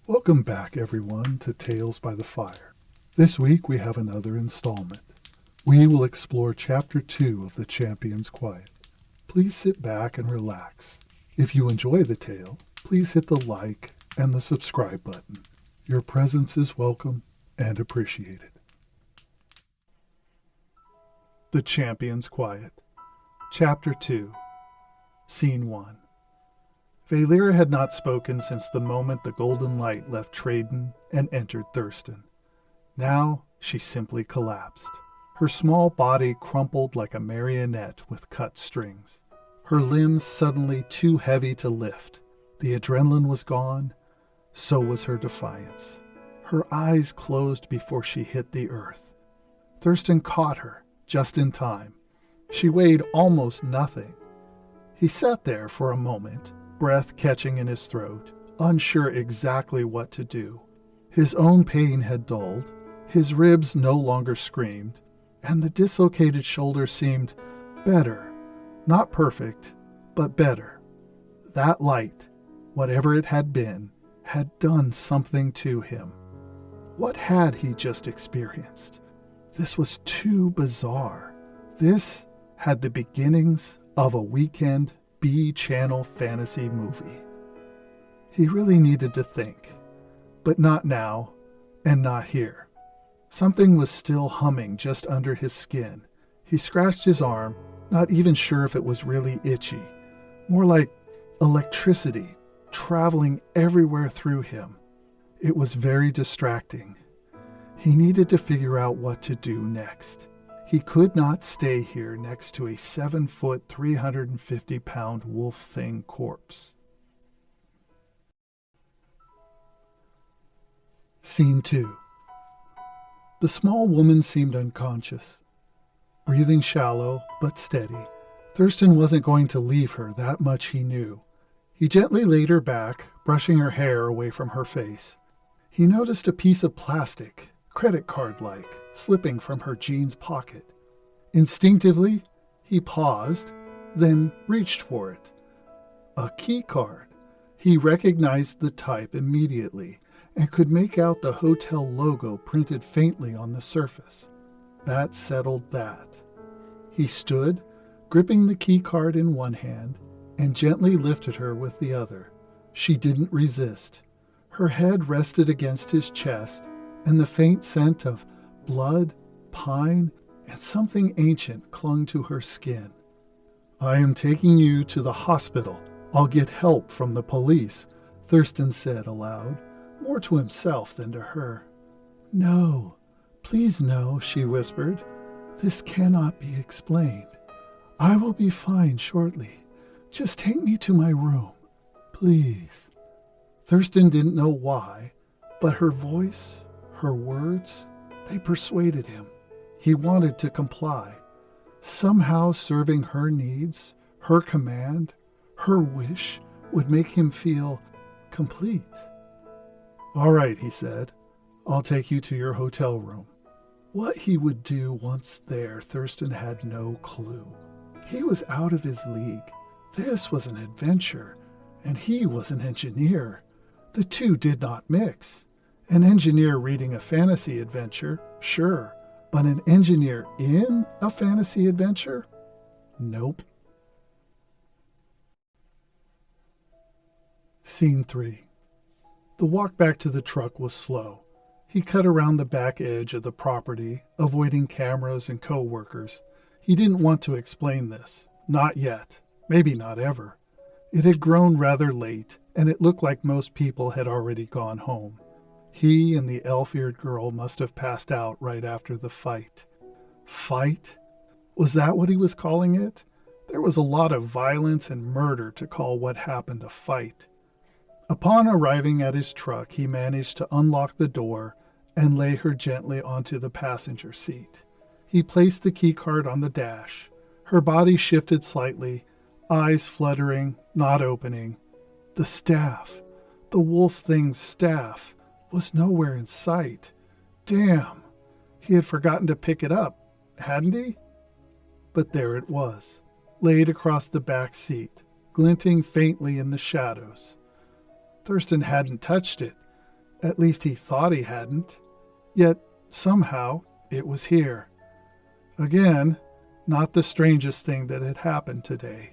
Welcome back, everyone, to Tales by the Fire. This week we have another installment. We will explore Chapter 2 of The Champion's Quiet. Please sit back and relax. If you enjoy the tale, please hit the like and the subscribe button. Your presence is welcome and appreciated. The Champion's Quiet. Chapter 2. Scene 1. Vaelira had not spoken since the moment the golden light left Traden and entered Thurston. Now she simply collapsed. Her small body crumpled like a marionette with cut strings. Her limbs suddenly too heavy to lift. The adrenaline was gone, so was her defiance. Her eyes closed before she hit the earth. Thurston caught her, just in time. She weighed almost nothing. He sat there for a moment, breath catching in his throat, unsure exactly what to do. His own pain had dulled, his ribs no longer screamed, and the dislocated shoulder seemed better. Not perfect, but better. That light, whatever it had been, had done something to him. What had he just experienced? This was too bizarre. This had the beginnings of a weekend B-channel fantasy movie. He really needed to think, but not now and not here. Something was still humming just under his skin. He scratched his arm, not even sure if it was really itchy, more like electricity traveling everywhere through him. It was very distracting. He needed to figure out what to do next. He could not stay here next to a 7-foot, 350-pound wolf thing corpse. Scene 2. The small woman seemed unconscious. Breathing shallow, but steady. Thurston wasn't going to leave her, that much he knew. He gently laid her back, brushing her hair away from her face. He noticed a piece of plastic, credit card-like, slipping from her jeans pocket. Instinctively, he paused, then reached for it. A key card. He recognized the type immediately and could make out the hotel logo printed faintly on the surface. That settled that. He stood, gripping the key card in one hand, and gently lifted her with the other. She didn't resist. Her head rested against his chest, and the faint scent of blood, pine, and something ancient clung to her skin. "I am taking you to the hospital. I'll get help from the police," Thurston said aloud, more to himself than to her. "No, please no," she whispered. "This cannot be explained. I will be fine shortly. Just take me to my room, please." Thurston didn't know why, but her voice, her words, they persuaded him. He wanted to comply. Somehow serving her needs, her command, her wish would make him feel complete. "All right," he said. "I'll take you to your hotel room." What he would do once there, Thurston had no clue. He was out of his league. This was an adventure, and he was an engineer. The two did not mix. An engineer reading a fantasy adventure, sure, but an engineer in a fantasy adventure? Nope. Scene 3. The walk back to the truck was slow. He cut around the back edge of the property, avoiding cameras and co-workers. He didn't want to explain this. Not yet. Maybe not ever. It had grown rather late, and it looked like most people had already gone home. He and the elf-eared girl must have passed out right after the fight. Fight? Was that what he was calling it? There was a lot of violence and murder to call what happened a fight. Upon arriving at his truck, he managed to unlock the door and lay her gently onto the passenger seat. He placed the keycard on the dash. Her body shifted slightly, eyes fluttering, not opening. The staff, the wolf thing's staff, was nowhere in sight. Damn, he had forgotten to pick it up, hadn't he? But there it was, laid across the back seat, glinting faintly in the shadows. Thurston hadn't touched it. At least he thought he hadn't. Yet, somehow, it was here. Again, not the strangest thing that had happened today.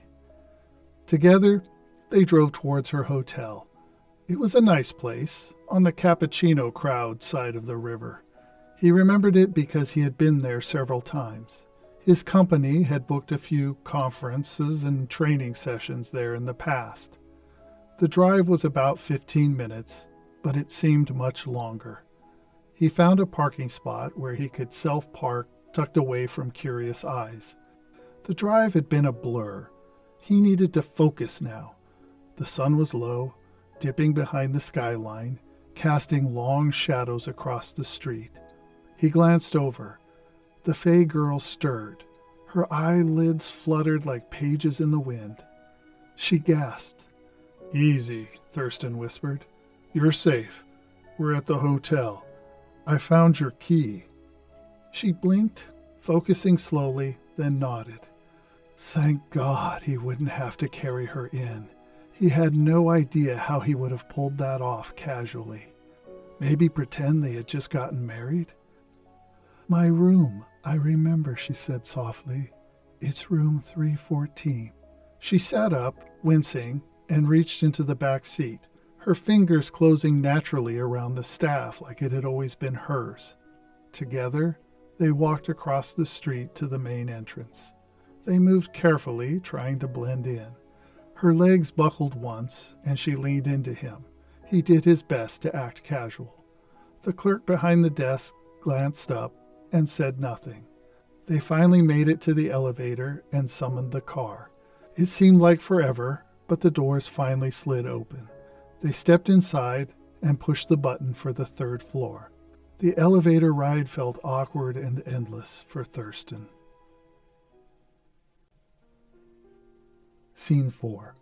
Together, they drove towards her hotel. It was a nice place, on the Cappuccino crowd side of the river. He remembered it because he had been there several times. His company had booked a few conferences and training sessions there in the past. The drive was about 15 minutes, but it seemed much longer. He found a parking spot where he could self-park tucked away from curious eyes. The drive had been a blur. He needed to focus now. The sun was low, dipping behind the skyline, casting long shadows across the street. He glanced over. The Fey girl stirred. Her eyelids fluttered like pages in the wind. She gasped. "Easy," Thurston whispered. "You're safe. We're at the hotel. I found your key." She blinked, focusing slowly, then nodded. Thank God he wouldn't have to carry her in. He had no idea how he would have pulled that off casually. Maybe pretend they had just gotten married? "My room, I remember," she said softly. "It's room 314. She sat up, wincing, and reached into the back seat, her fingers closing naturally around the staff like it had always been hers. Together, they walked across the street to the main entrance. They moved carefully, trying to blend in. Her legs buckled once, and she leaned into him. He did his best to act casual. The clerk behind the desk glanced up and said nothing. They finally made it to the elevator and summoned the car. It seemed like forever, but the doors finally slid open. They stepped inside and pushed the button for the third floor. The elevator ride felt awkward and endless for Thurston. Scene 4.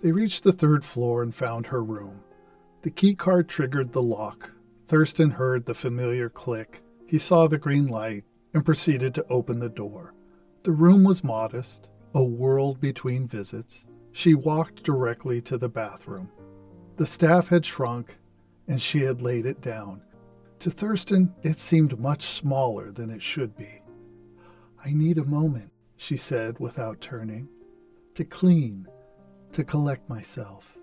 They reached the third floor and found her room. The key card triggered the lock. Thurston heard the familiar click. He saw the green light and proceeded to open the door. The room was modest, a world between visits. She walked directly to the bathroom. The staff had shrunk, and she had laid it down. To Thurston, it seemed much smaller than it should be. "I need a moment," she said without turning. "To clean, to collect myself,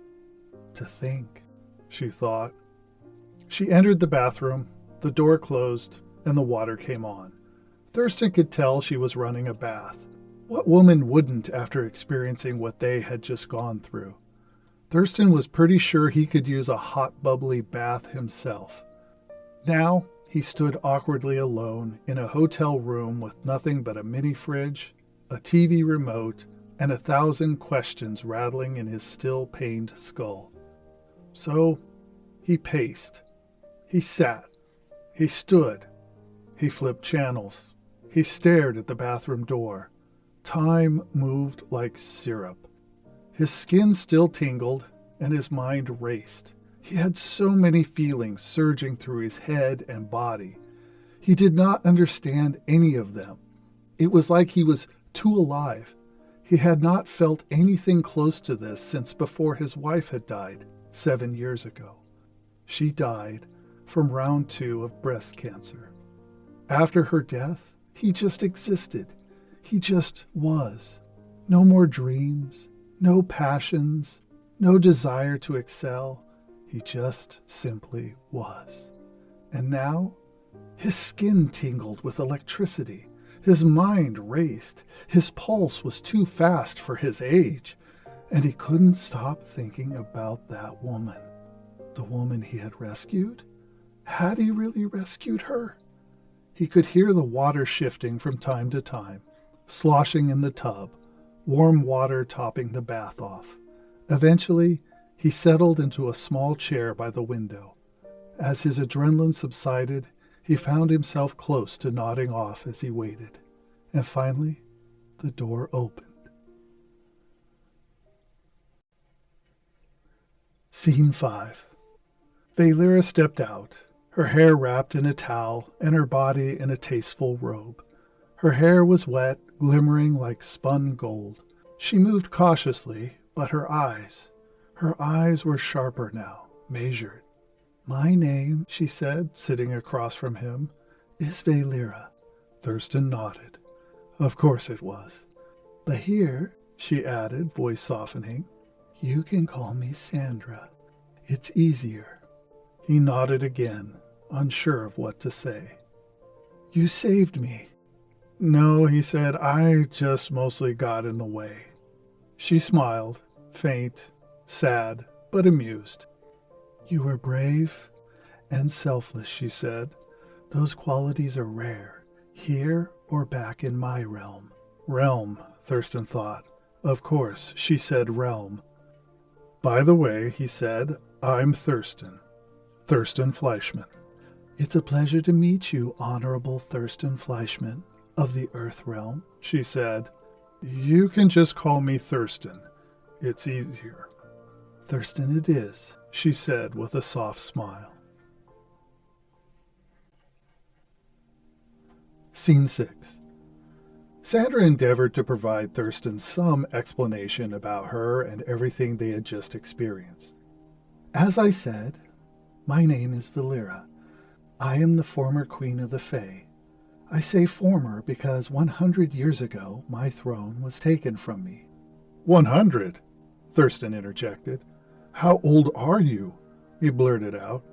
to think," she thought. She entered the bathroom, the door closed, and the water came on. Thurston could tell she was running a bath. What woman wouldn't after experiencing what they had just gone through? Thurston was pretty sure he could use a hot, bubbly bath himself. Now he stood awkwardly alone in a hotel room with nothing but a mini fridge, a TV remote, and 1,000 questions rattling in his still pained skull. So he paced. He sat. He stood. He flipped channels. He stared at the bathroom door. Time moved like syrup. His skin still tingled, and his mind raced. He had so many feelings surging through his head and body. He did not understand any of them. It was like he was too alive. He had not felt anything close to this since before his wife had died 7 years ago. She died from round 2 of breast cancer. After her death, he just existed. He just was. No more dreams, no passions, no desire to excel. He just simply was. And now, his skin tingled with electricity. His mind raced. His pulse was too fast for his age. And he couldn't stop thinking about that woman. The woman he had rescued? Had he really rescued her? He could hear the water shifting from time to time, sloshing in the tub, warm water topping the bath off. Eventually, he settled into a small chair by the window. As his adrenaline subsided, he found himself close to nodding off as he waited. And finally, the door opened. Scene 5. Vaelira stepped out, her hair wrapped in a towel and her body in a tasteful robe. Her hair was wet, glimmering like spun gold. She moved cautiously, but her eyes were sharper now, measured. My name, she said, sitting across from him, is Vaelira. Thurston nodded. Of course it was. But here, she added, voice softening, you can call me Sandra. It's easier. He nodded again, unsure of what to say. You saved me. No, he said, I just mostly got in the way. She smiled, faint, sad, but amused. You were brave and selfless, she said. Those qualities are rare, here or back in my realm. Realm, Thurston thought. Of course, she said realm. By the way, he said, I'm Thurston. Thurston Fleischman. It's a pleasure to meet you, Honorable Thurston Fleischman of the Earth Realm, she said. You can just call me Thurston. It's easier. Thurston it is, she said with a soft smile. Scene 6. Sandra endeavored to provide Thurston some explanation about her and everything they had just experienced. As I said, my name is Vaelira. I am the former Queen of the Fae. I say former because 100 years ago my throne was taken from me. 100? Thurston interjected. How old are you? He blurted out.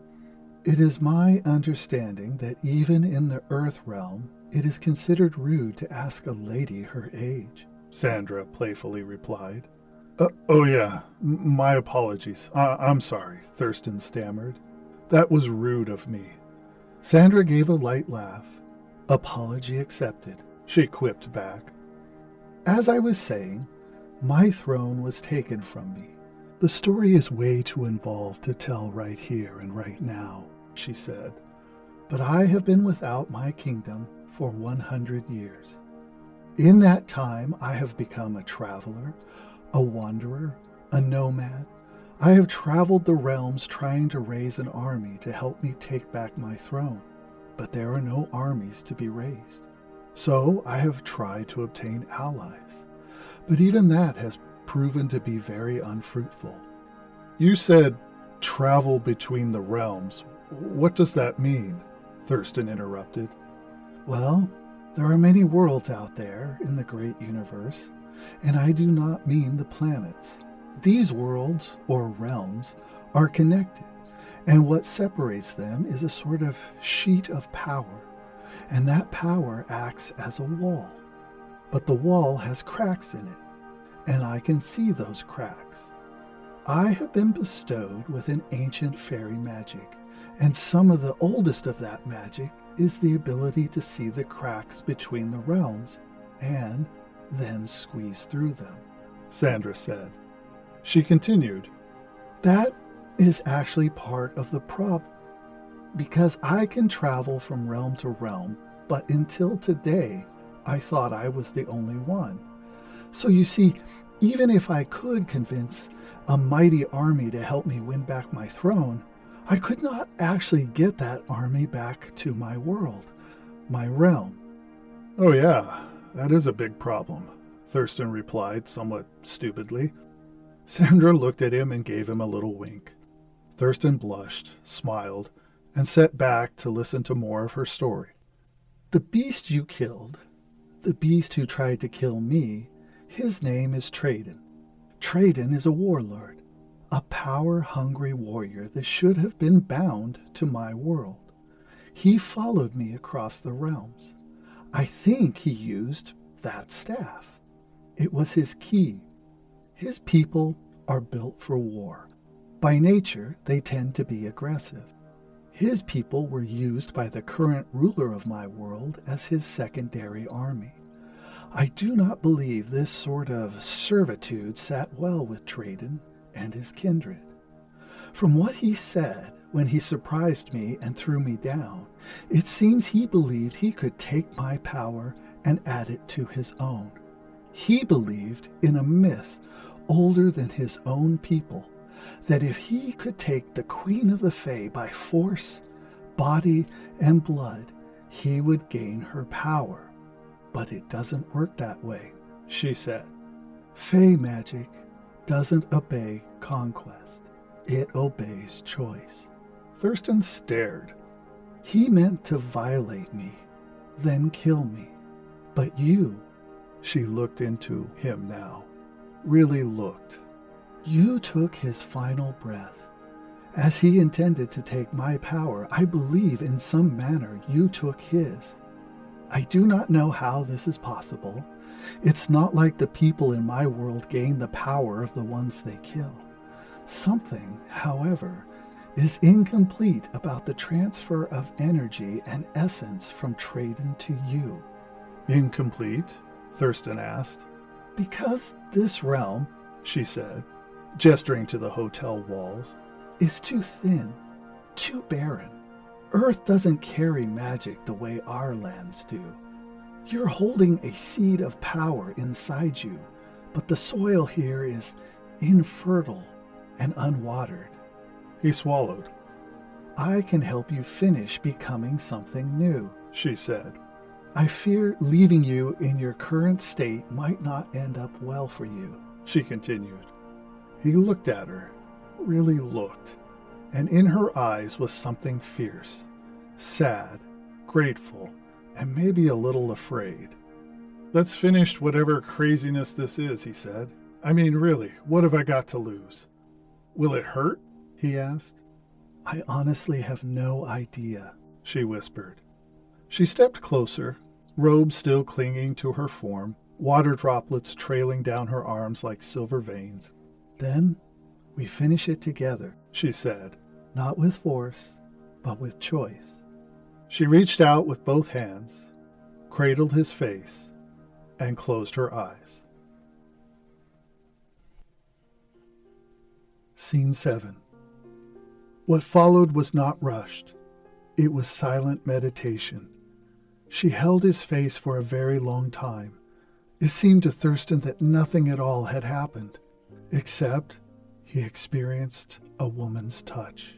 It is my understanding that even in the Earth Realm, it is considered rude to ask a lady her age, Sandra playfully replied. Oh yeah, my apologies. I'm sorry, Thurston stammered. That was rude of me. Sandra gave a light laugh. Apology accepted, she quipped back. As I was saying, my throne was taken from me. The story is way too involved to tell right here and right now, she said. But I have been without my kingdom for 100 years. In that time, I have become a traveler, a wanderer, a nomad. I have traveled the realms trying to raise an army to help me take back my throne, but there are no armies to be raised. So I have tried to obtain allies, but even that has proven to be very unfruitful. You said travel between the realms. What does that mean? Thurston interrupted. Well, there are many worlds out there in the great universe, and I do not mean the planets. These worlds, or realms, are connected, and what separates them is a sort of sheet of power, and that power acts as a wall. But the wall has cracks in it, and I can see those cracks. I have been bestowed with an ancient fairy magic, and some of the oldest of that magic is the ability to see the cracks between the realms and then squeeze through them, Sandra said. She continued, that is actually part of the problem, because I can travel from realm to realm, but until today, I thought I was the only one. So you see, even if I could convince a mighty army to help me win back my throne, I could not actually get that army back to my world, my realm. Oh yeah, that is a big problem, Thurston replied somewhat stupidly. Sandra looked at him and gave him a little wink. Thurston blushed, smiled, and sat back to listen to more of her story. The beast you killed, the beast who tried to kill me, his name is Traden. Traden is a warlord, a power-hungry warrior that should have been bound to my world. He followed me across the realms. I think he used that staff. It was his key. His people are built for war. By nature, they tend to be aggressive. His people were used by the current ruler of my world as his secondary army. I do not believe this sort of servitude sat well with Traden and his kindred. From what he said when he surprised me and threw me down, it seems he believed he could take my power and add it to his own. He believed in a myth older than his own people, that if he could take the Queen of the Fae by force, body, and blood, he would gain her power. But it doesn't work that way, she said. Fae magic doesn't obey conquest. It obeys choice. Thurston stared. He meant to violate me, then kill me. But you, she looked into him now, really looked. You took his final breath. As he intended to take my power, I believe in some manner you took his. I do not know how this is possible. It's not like the people in my world gain the power of the ones they kill. Something, however, is incomplete about the transfer of energy and essence from Tradon to you. Incomplete? Thurston asked. Because this realm, she said, gesturing to the hotel walls, is too thin, too barren. Earth doesn't carry magic the way our lands do. You're holding a seed of power inside you, but the soil here is infertile and unwatered. He swallowed. I can help you finish becoming something new, she said. I fear leaving you in your current state might not end up well for you, she continued. He looked at her, really looked, and in her eyes was something fierce, sad, grateful, and maybe a little afraid. Let's finish whatever craziness this is, he said. I mean, really, what have I got to lose? Will it hurt? He asked. I honestly have no idea, she whispered. She stepped closer, robe still clinging to her form, water droplets trailing down her arms like silver veins. Then we finish it together, she said, not with force, but with choice. She reached out with both hands, cradled his face, and closed her eyes. Scene 7. What followed was not rushed. It was silent meditation. She held his face for a very long time. It seemed to Thurston that nothing at all had happened, except he experienced a woman's touch.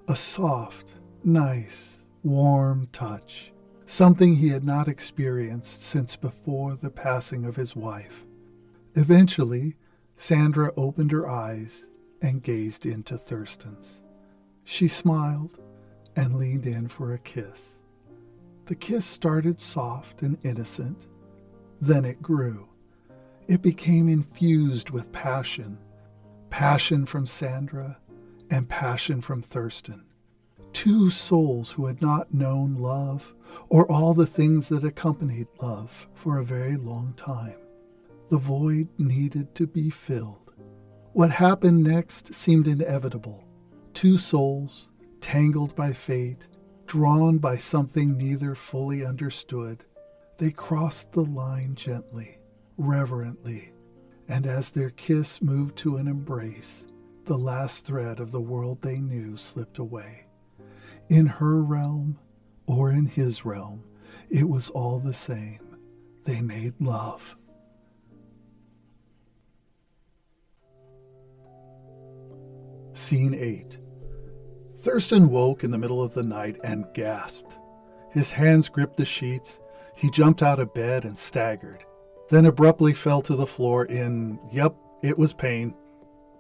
A soft, nice, warm touch. Something he had not experienced since before the passing of his wife. Eventually, Sandra opened her eyes and gazed into Thurston's. She smiled and leaned in for a kiss. The kiss started soft and innocent. Then it grew. It became infused with passion. Passion from Sandra and passion from Thurston. Two souls who had not known love or all the things that accompanied love for a very long time. The void needed to be filled. What happened next seemed inevitable. Two souls, tangled by fate, drawn by something neither fully understood, they crossed the line gently, reverently, and as their kiss moved to an embrace, the last thread of the world they knew slipped away. In her realm, or in his realm, it was all the same. They made love. Scene 8. Thurston woke in the middle of the night and gasped. His hands gripped the sheets. He jumped out of bed and staggered, then abruptly fell to the floor it was pain.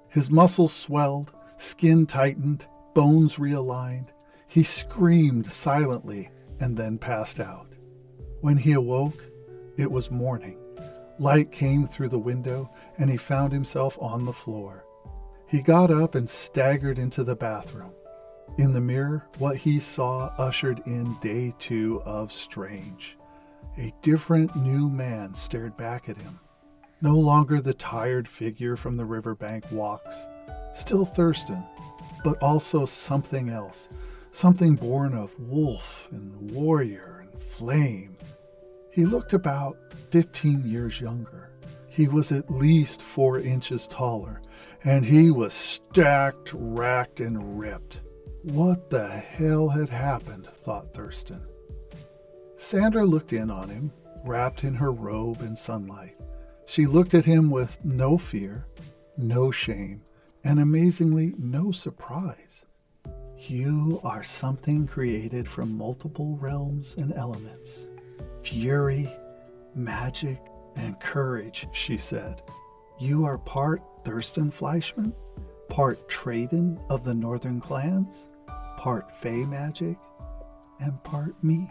His muscles swelled, skin tightened, bones realigned. He screamed silently and then passed out. When he awoke, it was morning. Light came through the window, and he found himself on the floor. He got up and staggered into the bathroom. In the mirror, what he saw ushered in day 2 of Strange. A different new man stared back at him. No longer the tired figure from the riverbank walks. Still Thurston, but also something else. Something born of wolf and warrior and flame. He looked about 15 years younger. He was at least 4 inches taller, and he was stacked, racked, and ripped. What the hell had happened, thought Thurston. Sandra looked in on him, wrapped in her robe in sunlight. She looked at him with no fear, no shame, and amazingly no surprise. You are something created from multiple realms and elements. Fury, magic, and courage, she said. You are part Thurston Fleischman? Part Tradon of the Northern clans? part Fey magic and part me.